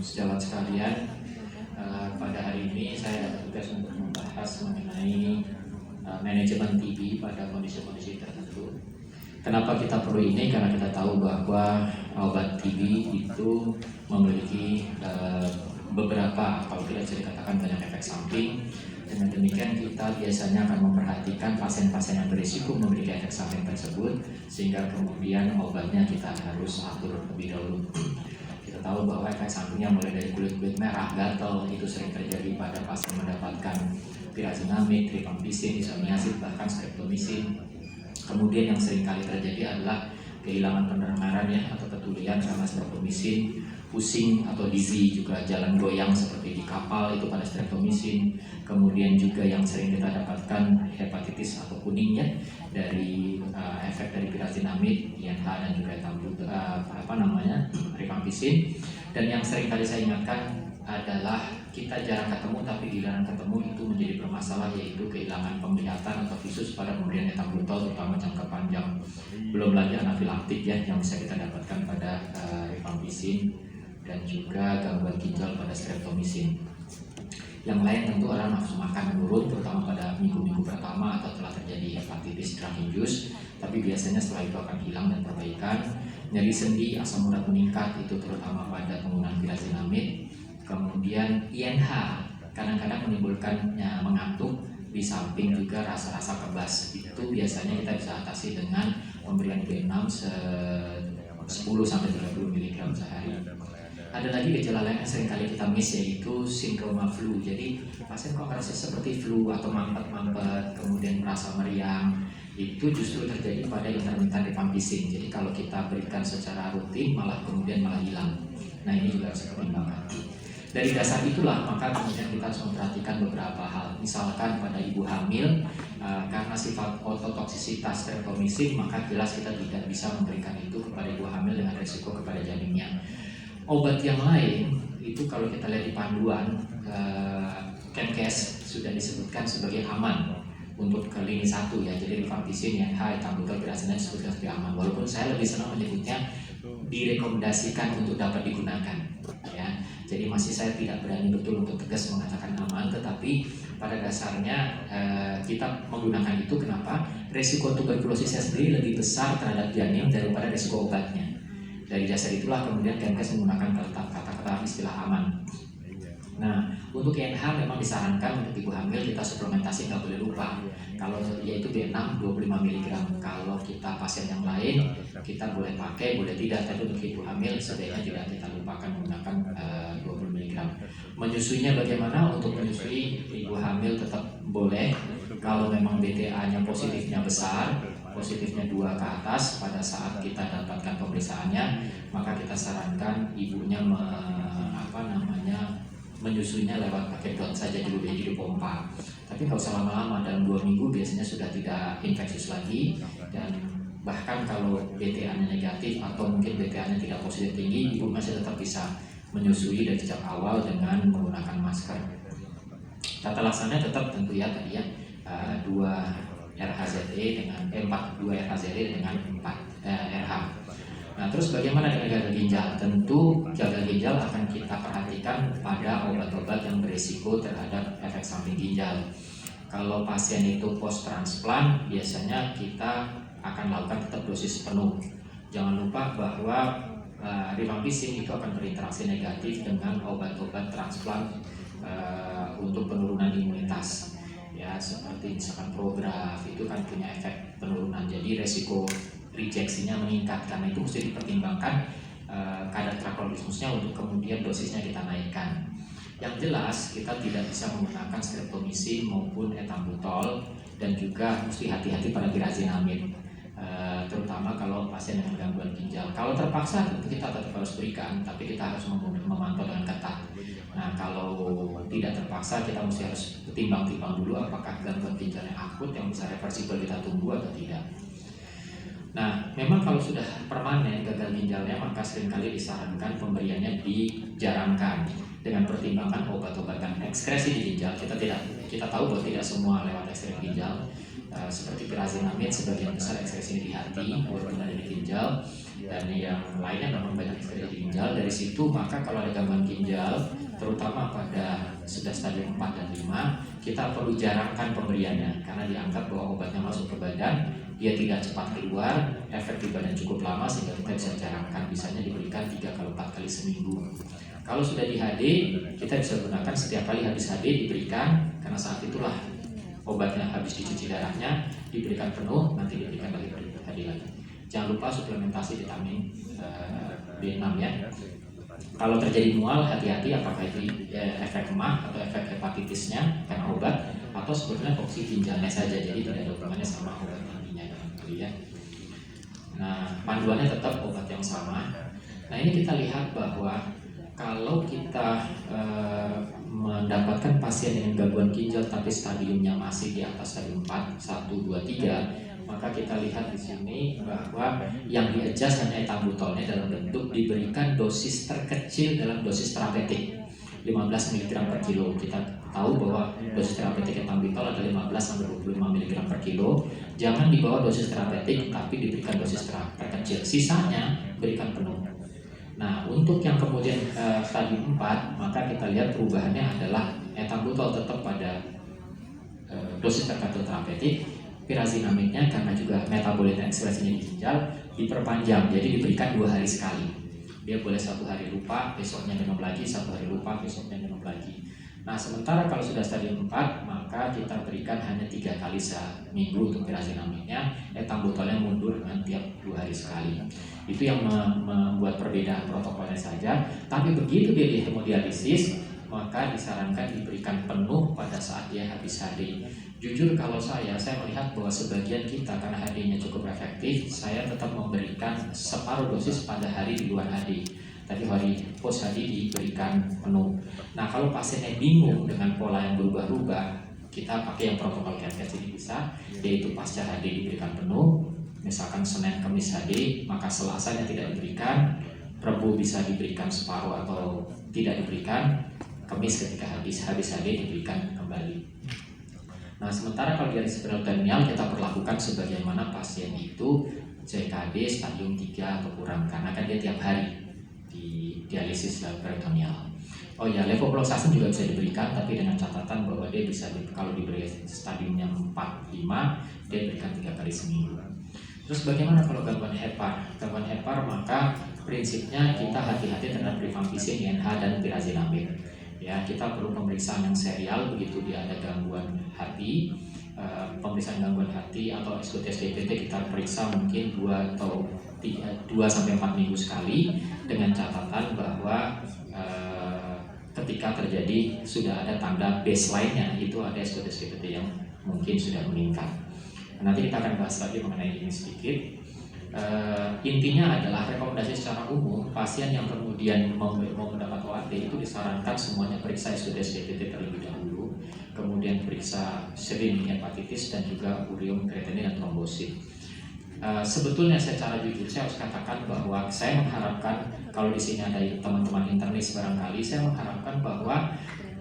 sejawat sekalian, pada hari ini saya ada tugas untuk membahas mengenai manajemen TB pada kondisi-kondisi tertentu. Kenapa kita perlu ini? Karena kita tahu bahwa obat TB itu memiliki beberapa, kalau tidak bisa dikatakan banyak efek samping. Dengan demikian kita biasanya akan memperhatikan pasien-pasien yang berisiko memiliki efek samping tersebut, sehingga kemudian obatnya kita harus atur lebih dahulu. Kita tahu bahwa efek sampingnya mulai dari kulit-kulit merah, gatal, itu sering terjadi pada pasien mendapatkan pirazinamid, rifampicin, isoniazid, bahkan streptomycin. Kemudian yang sering kali terjadi adalah kehilangan pendengaran atau ketulian karena streptomycin, pusing atau dizzy, juga jalan goyang seperti di kapal itu pada streptomycin. Kemudian juga yang sering kita dapatkan hepatitis atau kuningnya dari efek dari pirazinamid, INH dan juga rifampicin. Dan yang sering kali saya ingatkan adalah kita jarang ketemu, tapi giliran ketemu itu menjadi bermasalah, yaitu kehilangan penglihatan atau visus pada pemberian ethambutol, terutama jangka panjang. Belum lagi anafilaktik yang bisa kita dapatkan pada rifampicin, dan juga gangguan ginjal pada streptomycin. Yang lain tentu adalah nafsu makan menurun, terutama pada minggu-minggu pertama atau telah terjadi hepatitis drug-induced, tapi biasanya setelah itu akan hilang dan perbaikan. Nyeri sendi, asam urat meningkat, itu terutama pada penggunaan pirazinamid. Kemudian INH kadang-kadang menimbulkan mengantuk, di samping juga rasa-rasa kebas. Itu biasanya kita bisa atasi dengan pemberian B6 10-30 mg sehari. Ada lagi gejala lain yang sering kali kita miss, yaitu sindroma flu. Jadi pasien kok merasa seperti flu atau mampet-mampet, kemudian merasa meriang, itu justru terjadi pada intermittent rifampicin. Jadi kalau kita berikan secara rutin malah hilang. Nah, ini juga harus dipertimbangkan. Dari dasar itulah maka kemudian kita harus memperhatikan beberapa hal. Misalkan pada ibu hamil, karena sifat ototoksisitas streptomycin, maka jelas kita tidak bisa memberikan itu kepada ibu hamil dengan risiko kepada janinnya. Obat yang lain itu kalau kita lihat di panduan Kemenkes sudah disebutkan sebagai aman untuk ke lini 1 ya. Jadi rifampicin, INH, ethambutol, pirazinamid disebutkan sebagai aman. Walaupun saya lebih senang menyebutnya direkomendasikan untuk dapat digunakan ya. Jadi masih saya tidak berani betul untuk tegas mengatakan aman, tetapi pada dasarnya kita menggunakan itu. Kenapa? Resiko tuberkulosisnya sendiri lebih besar terhadap janin daripada resiko obatnya. Dari dasar itulah kemudian Kemenkes menggunakan kata-kata istilah aman. Nah, untuk INH memang disarankan untuk ibu hamil kita suplementasi, nggak boleh lupa. Kalau yaitu B6 25 mg. Kalau kita pasien yang lain kita boleh pakai, boleh tidak. Tapi untuk ibu hamil sebaiknya tidak kita lupakan menggunakan 20 mg. Menyusuinya bagaimana? Untuk menyusui ibu hamil tetap boleh. Kalau memang BTA-nya positifnya besar, positifnya 2 ke atas pada saat kita dapatkan pemeriksaannya, maka kita sarankan ibunya menyusuinya lewat pakai dot saja dulu, jadi pompa. Tapi nggak usah lama-lama, dalam 2 minggu biasanya sudah tidak infeksius lagi. Dan bahkan kalau BTA-nya negatif atau mungkin BTA-nya tidak positif tinggi, ibu masih tetap bisa menyusui dari sejak awal dengan menggunakan masker. Tata laksana tetap tentu ya tadi ya, 2 RHZE dengan 2 RHZE dengan 4 RH. Nah, terus bagaimana dengan gagal ginjal? Tentu gagal ginjal akan kita perhatikan pada obat-obat yang berisiko terhadap efek samping ginjal. Kalau pasien itu post transplant, biasanya kita akan lakukan tetap dosis penuh. Jangan lupa bahwa rifampicin itu akan berinteraksi negatif dengan obat-obat transplant untuk penurunan imunitas. Ya, seperti misalkan Prograf itu kan punya efek penurunan, jadi resiko rejeksinya meningkat. Karena itu mesti dipertimbangkan kadar trakolodismusnya untuk kemudian dosisnya kita naikkan. Yang jelas kita tidak bisa menggunakan streptomycin maupun ethambutol, dan juga mesti hati-hati pada pirazinamid, terutama kalau pasien dengan gangguan ginjal. Kalau terpaksa tentu kita tetap harus berikan, tapi kita harus memantau dengan ketat. Nah, kalau tidak terpaksa kita mesti harus timbang-timbang dulu apakah gangguan ginjalnya akut yang bisa reversibel kita tunggu atau tidak. Nah, memang kalau sudah permanen gagal ginjalnya, maka seringkali disarankan pemberiannya dijarangkan dengan pertimbangan obat-obatan ekskresi di ginjal. Kita tahu bahwa tidak semua lewat ekstrak ginjal, seperti pirazinamid sebagian besar ekskresinya di hati walaupun ada di ginjal. dan yang lainnya memang banyak terjadi di ginjal. Dari situ maka kalau ada gangguan ginjal, terutama pada sudah stadium 4 dan 5, kita perlu jarangkan pemberiannya karena dianggap bahwa obatnya masuk ke badan, dia tidak cepat keluar, efek di badan cukup lama sehingga kita bisa jarangkan, bisanya diberikan 3 kali 4 kali seminggu. Kalau sudah di HD, kita bisa gunakan setiap kali habis HD diberikan, karena saat itulah obatnya habis dicuci darahnya, diberikan penuh, nanti diberikan lagi HD lagi. Jangan lupa suplementasi vitamin B6 ya. Kalau terjadi mual, hati-hati apakah itu efek emah atau efek hepatitisnya karena obat, atau sebetulnya fungsi ginjalnya saja, jadi tidak ada hubungannya sama obat nantinya ya. Nah, panduannya tetap obat yang sama. Nah, ini kita lihat bahwa kalau kita mendapatkan pasien dengan gangguan ginjal tapi stadiumnya masih di atas stadium 4, 1, 2, 3, maka kita lihat di sini bahwa yang di-adjust hanya etambutolnya dalam bentuk diberikan dosis terkecil dalam dosis terapeutik 15 mg per kilo. Kita tahu bahwa dosis terapeutik etambutol adalah 15 sampai 25 mg per kilo. Jangan di bawah dosis terapeutik tapi diberikan dosis terkecil. Sisanya berikan penuh. Nah, untuk yang kemudian stadium 4, maka kita lihat perubahannya adalah etambutol tetap pada dosis terkecil terapeutik. Pirazinamidnya karena juga metabolit ekspresinya di ginjal diperpanjang, jadi diberikan 2 hari sekali. Dia boleh 1 hari lupa, besoknya minum lagi, 1 hari lupa, besoknya minum lagi. Nah, sementara kalau sudah stadium 4, maka kita berikan hanya 3 kali seminggu untuk pirazinamidnya, etambutolnya mundur dengan tiap 2 hari sekali. Itu yang membuat perbedaan protokolnya saja. Tapi begitu dia di hemodialisis, maka disarankan diberikan penuh pada saat dia habis HD. Jujur kalau saya melihat bahwa sebagian kita karena HD-nya cukup efektif, saya tetap memberikan separuh dosis pada hari di luar HD. Tapi hari post HD diberikan penuh. Nah, kalau pasiennya bingung dengan pola yang berubah-ubah, kita pakai yang protokol CAPCAS ini bisa, yaitu pasca HD diberikan penuh. Misalkan Senin Kamis HD, maka Selasanya tidak diberikan, Rabu bisa diberikan separuh atau tidak diberikan, Kamis ketika habis HD diberikan kembali. Nah, sementara kalau dialisis peritoneal kita perlakukan sebagaimana pasien itu CKD stadium 3 atau kurang, karena kan dia tiap hari di dialisis peritoneal. Oh ya, levofloxacin juga bisa diberikan, tapi dengan catatan bahwa dia bisa kalau diberi stadiumnya 4, 5, dia berikan 3 kali seminggu. Terus bagaimana kalau gangguan hepar? Gangguan hepar maka prinsipnya kita hati-hati terhadap rifampicin, INH, dan pirazinamid. Ya, kita perlu pemeriksaan yang serial begitu dia ada gangguan hati, pemeriksaan gangguan hati atau SGT-SGPT kita periksa mungkin 2 sampai 4 minggu sekali, dengan catatan bahwa ketika terjadi sudah ada tanda baseline-nya, itu ada SGT-SGPT yang mungkin sudah meningkat. Nanti kita akan bahas lagi mengenai ini sedikit. Intinya adalah rekomendasi secara umum pasien yang kemudian mau mendapat OAT itu disarankan semuanya periksa SGT-SGPT terlebih dahulu, kemudian periksa screening hepatitis dan juga urium, kreatinin, dan trombosit. Sebetulnya secara jujur saya harus katakan bahwa saya mengharapkan, kalau di sini ada teman-teman internis barangkali, saya mengharapkan bahwa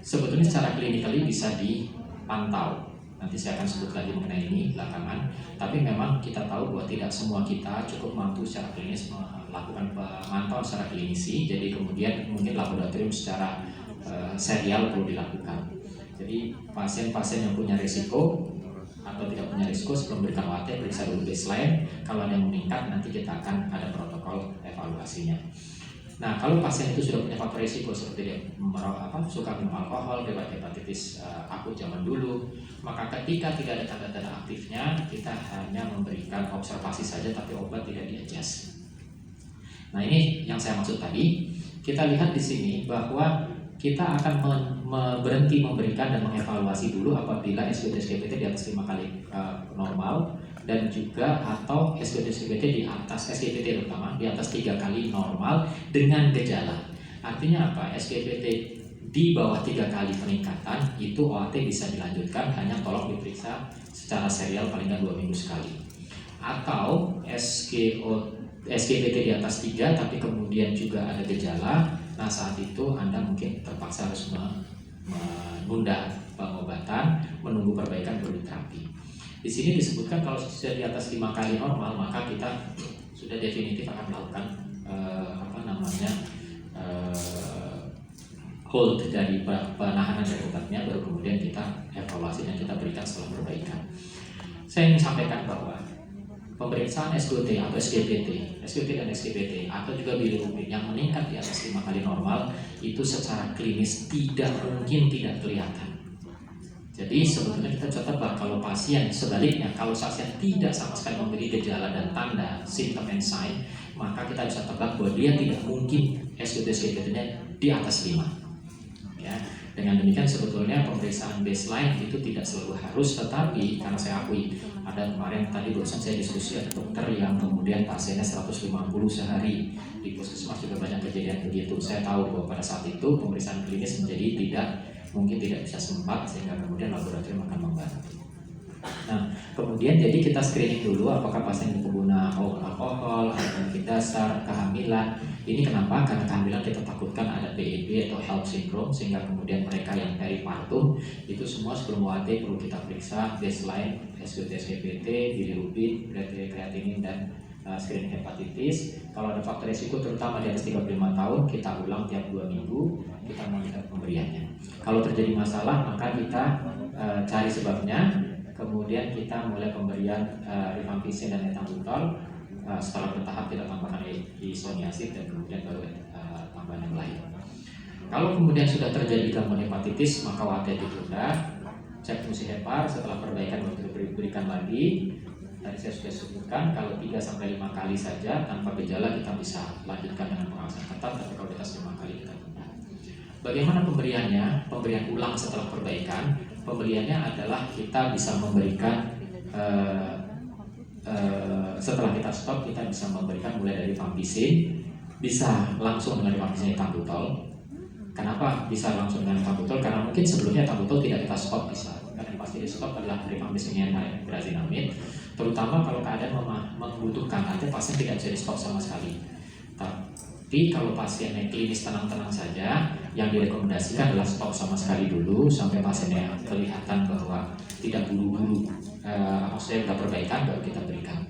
sebetulnya secara klinikali bisa dipantau. Nanti saya akan sebut lagi mengenai ini belakangan. Tapi memang kita tahu bahwa tidak semua kita cukup mampu secara klinis melakukan pemantauan secara klinisi. Jadi kemudian mungkin laboratorium secara serial perlu dilakukan. Jadi pasien-pasien yang punya risiko atau tidak punya risiko sebelum berikan OAT periksa dulu baseline. Kalau ada yang meningkat nanti kita akan ada protokol evaluasinya. Nah, kalau pasien itu sudah punya faktor risiko seperti dia suka minum alkohol, riwayat hepatitis akut zaman dulu, maka ketika tidak ada tanda-tanda aktifnya, kita hanya memberikan observasi saja, tapi obat tidak di-adjust. Nah, ini yang saya maksud tadi. Kita lihat di sini bahwa kita akan berhenti memberikan dan mengevaluasi dulu apabila SGT-SGPT di atas 5 kali normal, dan juga atau SGT-SGPT di atas SGPT terutama di atas 3 kali normal dengan gejala. Artinya apa? SGPT di bawah 3 kali peningkatan itu OAT bisa dilanjutkan, hanya tolong diperiksa secara serial paling nggak 2 minggu sekali. Atau SGPT di atas 3 tapi kemudian juga ada gejala, nah saat itu Anda mungkin terpaksa harus menunda pengobatan, menunggu perbaikan baru terapi. Di sini disebutkan kalau sudah di atas 5 kali normal, maka kita sudah definitif akan melakukan hold dari penahanan dari obatnya, baru kemudian kita evaluasi dan kita berikan setelah perbaikan. Saya ingin sampaikan bahwa pemeriksaan SGOT atau SGPT dan SGPT atau juga bilirubin yang meningkat di atas 5 kali normal itu secara klinis tidak mungkin tidak kelihatan. Jadi sebetulnya kita catat bahwa kalau pasien sebaliknya, kalau pasien tidak sama sekali memiliki gejala dan tanda symptom and sign, maka kita bisa tebak bahwa dia tidak mungkin SGOT SGPT-nya di atas 5. Ya, dengan demikian sebetulnya pemeriksaan baseline itu tidak selalu harus, tetapi karena saya akui ada kemarin tadi barusan saya diskusi ada dokter yang kemudian pasiennya 150 sehari di puskesmas, juga banyak kejadian begitu. Saya tahu bahwa pada saat itu pemeriksaan klinis menjadi mungkin tidak bisa sempat, sehingga kemudian laboratorium akan membantu. Nah, kemudian jadi kita screening dulu apakah pasien itu pengguna alkohol, ada penyakit dasar, kehamilan. Ini kenapa? Karena kehamilan kita takutkan ada PEB atau HELLP syndrome, sehingga kemudian mereka yang peripartum itu semua sebelum OAT perlu kita periksa baseline SGOT SGPT, bilirubin, kreatinin, dan screening hepatitis. Kalau ada faktor risiko terutama di atas 35 tahun, kita ulang tiap 2 minggu, kita monitor pemberiannya. Kalau terjadi masalah maka kita cari sebabnya, kemudian kita mulai pemberian rifampicin dan ethambutol. Setelah bertahap kita tambahkan isoniazid dan kemudian baru tambahan yang lain. Kalau kemudian sudah terjadi gangguan hepatitis, maka OAT ditunda, cek fungsi hepar, setelah perbaikan baru diberikan lagi. Tadi saya sudah sebutkan kalau 3-5 kali saja tanpa gejala kita bisa lanjutkan dengan pengawasan ketat, tapi kalau di atas 5 kali kita tunda. Bagaimana pemberiannya? Pemberian ulang setelah perbaikan. Pemberiannya adalah kita bisa memberikan setelah kita stop, kita bisa memberikan mulai dari rifampicin, bisa langsung dengan rifampicin ethambutol. Kenapa bisa langsung dengan ethambutol? Karena mungkin sebelumnya ethambutol tidak kita stop, bisa. Karena yang pasti di stop adalah rifampicin dan pyrazinamide, terutama kalau keadaan membutuhkan, artinya pasien tidak bisa di stop sama sekali. Tapi kalau pasiennya klinis tenang-tenang saja, yang direkomendasikan adalah stop sama sekali dulu sampai pasiennya kelihatan bahwa tidak buru-buru, maksudnya sudah perbaikan baru kita berikan.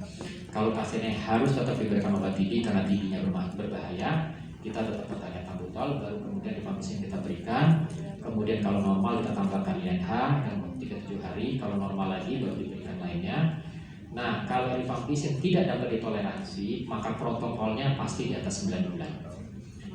Kalau pasiennya harus tetap diberikan obat TB karena TB-nya berbahaya, kita tetap bertanya ethambutol, baru kemudian rifampicin kita berikan. Kemudian kalau normal kita tambahkan INH dalam 37 hari, kalau normal lagi baru diberikan lainnya. Nah, kalau rifampicin tidak dapat ditoleransi, maka protokolnya pasti di atas 9 bulan.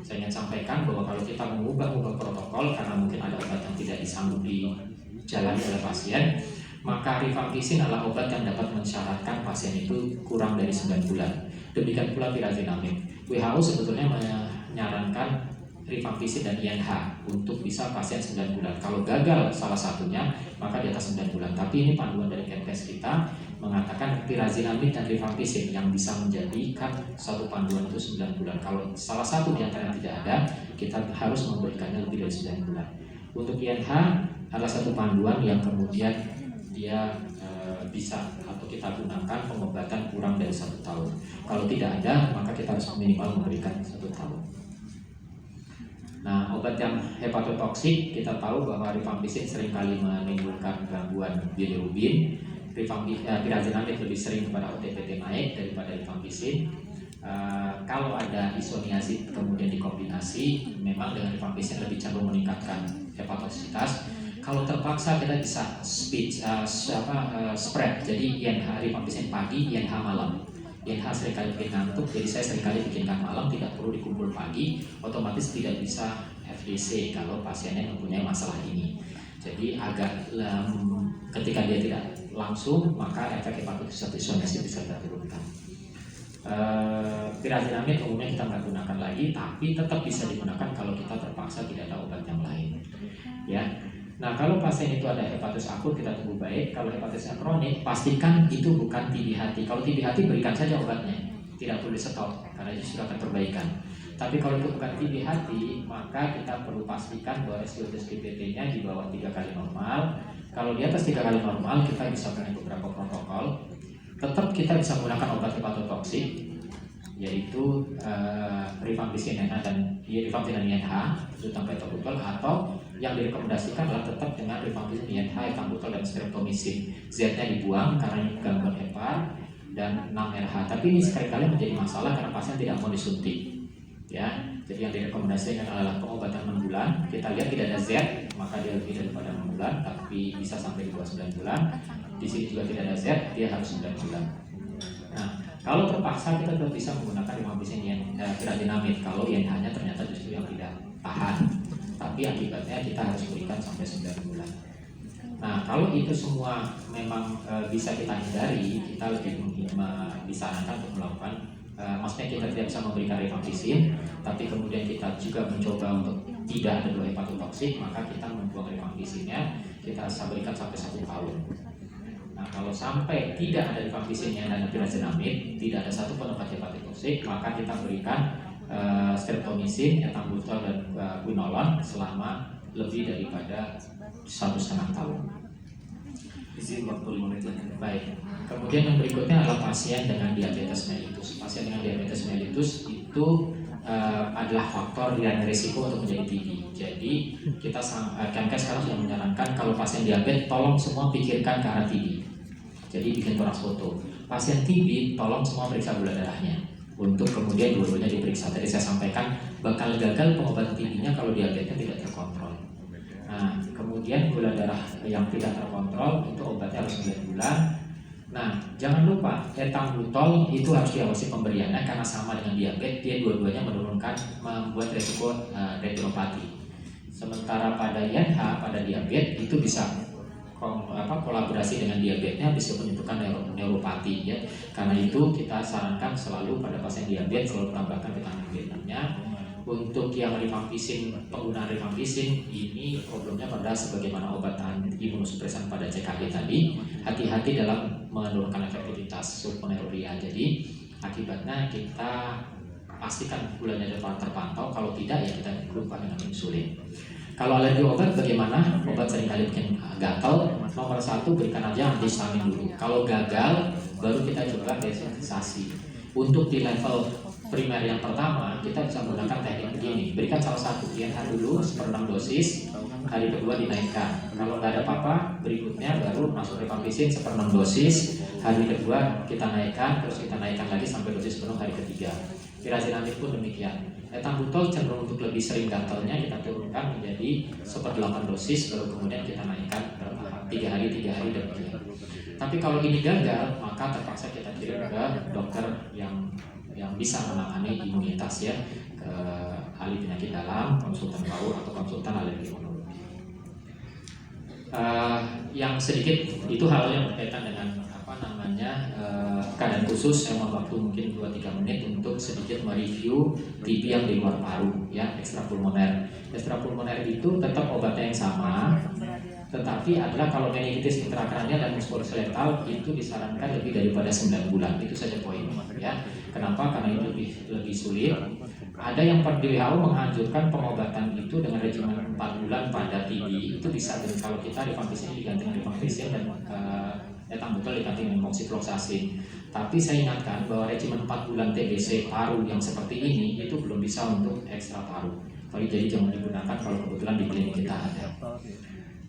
Saya ingin sampaikan bahwa kalau kita mengubah protokol karena mungkin ada obat yang tidak disanggup dijalani oleh pasien, maka rifampicin adalah obat yang dapat mensyaratkan pasien itu kurang dari 9 bulan. Demikian pula pyrazinamide. WHO sebetulnya menyarankan rifampicin dan INH untuk bisa pasien 9 bulan. Kalau gagal salah satunya, maka di atas 9 bulan. Tapi ini panduan dari Kemenkes kita mengatakan pyrazinamide dan rifampicin yang bisa menjadikan satu panduan itu 9 bulan. Kalau salah satu di antara yang tidak ada, kita harus memberikannya lebih dari 9 bulan. Untuk INH adalah satu panduan yang kemudian dia bisa atau kita gunakan pengobatan kurang dari 1 tahun. Kalau tidak ada, maka kita harus minimal memberikan 1 tahun. Nah, obat yang hepatotoksik kita tahu bahwa rifampicin seringkali menimbulkan gangguan bilirubin. Pyrazinamide lebih sering kepada OTPT naik daripada rifampicin. Kalau ada isoniazid kemudian dikombinasi, memang dengan rifampicin lebih cenderung meningkatkan hepatotoksitas. Kalau terpaksa kita bisa spread, jadi INH rifampicin pagi, INH malam. INH seringkali bikin ngantuk, jadi saya seringkali bikinkan malam, tidak perlu dikumpul pagi, otomatis tidak bisa FDC kalau pasiennya mempunyai masalah ini. Jadi agak ketika dia tidak langsung, maka efek hepatotoksitas bisa kita turunkan. Pyrazinamide umumnya kita nggak gunakan lagi, tapi tetap bisa digunakan kalau kita terpaksa tidak ada obat yang lain. Ya. Nah, kalau pasien itu ada hepatitis akut, kita tunggu baik. Kalau hepatitisnya kronik, pastikan itu bukan TB hati. Kalau TB hati, berikan saja obatnya, tidak perlu di stop karena itu sudah akan perbaikan. Tapi kalau itu bukan TB hati, maka kita perlu pastikan bahwa SGOT SGPT-nya di bawah 3 kali normal. Kalau di atas 3 kali normal, kita bisa pakai beberapa protokol. Tetap kita bisa menggunakan obat hepatotoksik, yaitu rifampicin dan INH itu tanpa ethambutol, atau yang direkomendasikan adalah tetap dengan rifampicin, INH, ethambutol dan streptomycin. Z-nya dibuang karena ini gangguan hepar. dan 6RH. Tapi ini seringkali menjadi masalah karena pasien tidak mau disuntik. Ya, jadi yang direkomendasikan adalah pengobatan 6 bulan. Kita lihat tidak ada Z, maka dia lebih daripada 6 bulan, tapi bisa sampai di bawah 9 bulan. Di sini juga tidak ada Z, dia harus 9 bulan. Nah, kalau terpaksa kita tetap bisa menggunakan rifampicin yang pirazanamid kalau INH-nya ternyata justru yang tidak tahan. Tapi akibatnya kita harus berikan sampai 9 bulan. Nah, kalau itu semua memang bisa kita hindari, kita lebih disarankan untuk melakukan, maksudnya kita tidak bisa memberikan rifampicin, tapi kemudian kita juga mencoba untuk tidak ada 2 hepatotoksik, maka kita membuang rifampicinnya, kita bisa berikan sampai 1 tahun. Nah, kalau sampai tidak ada rifampicin dan pirazanamid, tidak ada satu pun obat hepatotoksik, maka kita berikan streptomycin, ethambutol dan quinolone selama lebih daripada 1,5 tahun. Isi waktu 5 menit lagi. Baik. Kemudian yang berikutnya adalah pasien dengan diabetes mellitus. Pasien dengan diabetes mellitus itu adalah faktor dan risiko untuk menjadi TB. Jadi kita Kemkes sekarang sudah menyarankan kalau pasien diabetes tolong semua pikirkan ke arah TB. Jadi bikin toraks foto. Pasien TB tolong semua periksa gula darahnya untuk kemudian dua-duanya diperiksa. Tadi saya sampaikan bakal gagal pengobatan TB-nya kalau diabetesnya tidak terkontrol. Nah, kemudian gula darah yang tidak terkontrol itu obatnya harus 9 bulan. Nah, jangan lupa ethambutol itu harus diawasi pemberiannya karena sama dengan diabetes, dia dua-duanya membuat resiko retinopati. Sementara pada INH, pada diabetes itu bisa kolaborasi dengan diabetesnya bisa menyebabkan neuropati ya. Karena itu kita sarankan selalu pada pasien diabetes selalu tambahkan vitamin B6-nya. Untuk yang rifampicin, penggunaan rifampicin ini problemnya pada sebagaimana obatan imunosupresan pada CKD tadi, hati-hati dalam menurunkan efektivitas sulfonylurea. Jadi akibatnya kita pastikan gulanya dapat terpantau, kalau tidak ya kita lupa dengan insulin. Kalau alergi obat bagaimana? Obat seringkali bikin gatal. Nomor 1 berikan aja antihistamin dulu. Kalau gagal baru kita coba desensitisasi. Untuk di level primer yang pertama kita bisa menggunakan teknik begini, berikan salah satu INH dulu 1/6 dosis, hari kedua dinaikkan. Kalau nggak ada apa-apa, berikutnya baru masuk rifampicin 1/6 dosis, hari kedua kita naikkan, terus kita naikkan lagi sampai dosis penuh hari ketiga. Pirazanamid pun demikian. Ethambutol cenderung untuk lebih sering gatalnya kita turunkan menjadi 1/8 dosis, baru kemudian kita naikkan bertahap 3 hari demikian. Tapi kalau ini gagal, maka terpaksa kita kirim ke dokter yang bisa menangani imunitas ya, ke ahli penyakit dalam, konsultan paru atau konsultan alergi imunologi. Yang sedikit itu hal yang berkaitan dengan keadaan khusus. Saya mau waktu mungkin 2-3 menit untuk sedikit mereview TB yang di luar paru ya, ekstrapulmoner. Ekstrapulmoner itu tetap obatnya yang sama, tetapi adalah kalau meningitis intrakranial dan muskuloskeletal itu disarankan lebih daripada 9 bulan. Itu saja poin ya. Kenapa? Karena ini lebih sulit. Ada yang WHO menganjurkan pengobatan itu dengan regimen 4 bulan pada TB. Itu bisa kalau kita rifampicin diganti dengan rifampicin dan ethambutol diganti dengan moxifloxacin. Tapi saya ingatkan bahwa regimen 4 bulan TBC paru yang seperti ini itu belum bisa untuk ekstra paru. Jadi jangan digunakan kalau kebetulan di klinik kita ada.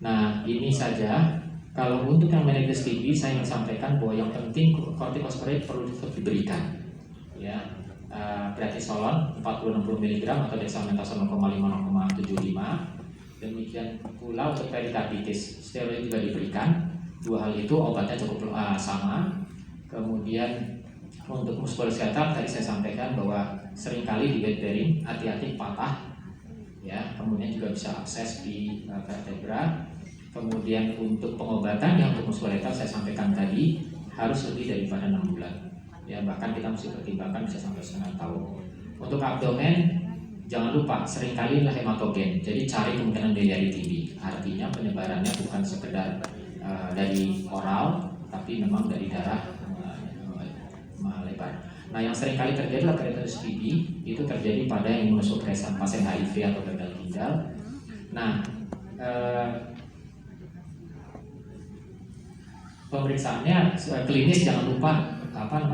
Nah, ini saja. Kalau untuk yang meningitis TB, saya ingin sampaikan bahwa yang penting kortikosteroid perlu tetap diberikan. Ya, prednisolon 40-60 mg atau dexamethasone 0,5-0,75. Demikian pula untuk perikarditis, steroid juga diberikan. 2 hal itu obatnya cukup sama. Kemudian untuk muskuloskeletal tadi saya sampaikan bahwa seringkali di weight bearing hati-hati patah. Ya, kemudian juga bisa akses di vertebra. Kemudian untuk pengobatan yang untuk muskuloskeletal saya sampaikan tadi harus lebih daripada 6 bulan. Ya, bahkan kita mesti pertimbangkan bisa sampai setengah tahun. Untuk abdomen jangan lupa seringkali adalah hematogen. Jadi cari kemungkinan dari TB. Artinya penyebarannya bukan sekedar dari oral, tapi memang dari darah melebar. Nah, yang sering kali terjadi adalah keratosis TB itu terjadi pada imunosupresan pasien HIV atau gagal ginjal. Nah, pemeriksaannya klinis jangan lupa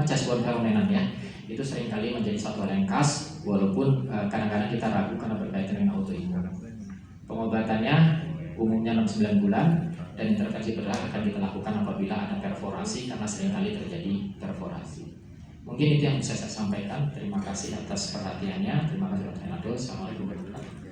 chestbone feromenon ya. Itu sering kali menjadi satu hal yang khas, walaupun kadang-kadang kita ragu karena berkaitan dengan autoimun. Pengobatannya umumnya 6-9 bulan. dan intervensi bedah akan kita lakukan apabila ada perforasi karena seringkali terjadi perforasi. Mungkin itu yang bisa saya sampaikan. Terima kasih atas perhatiannya. Terima kasih Dr. Renato. Assalamualaikum warahmatullahi wabarakatuh.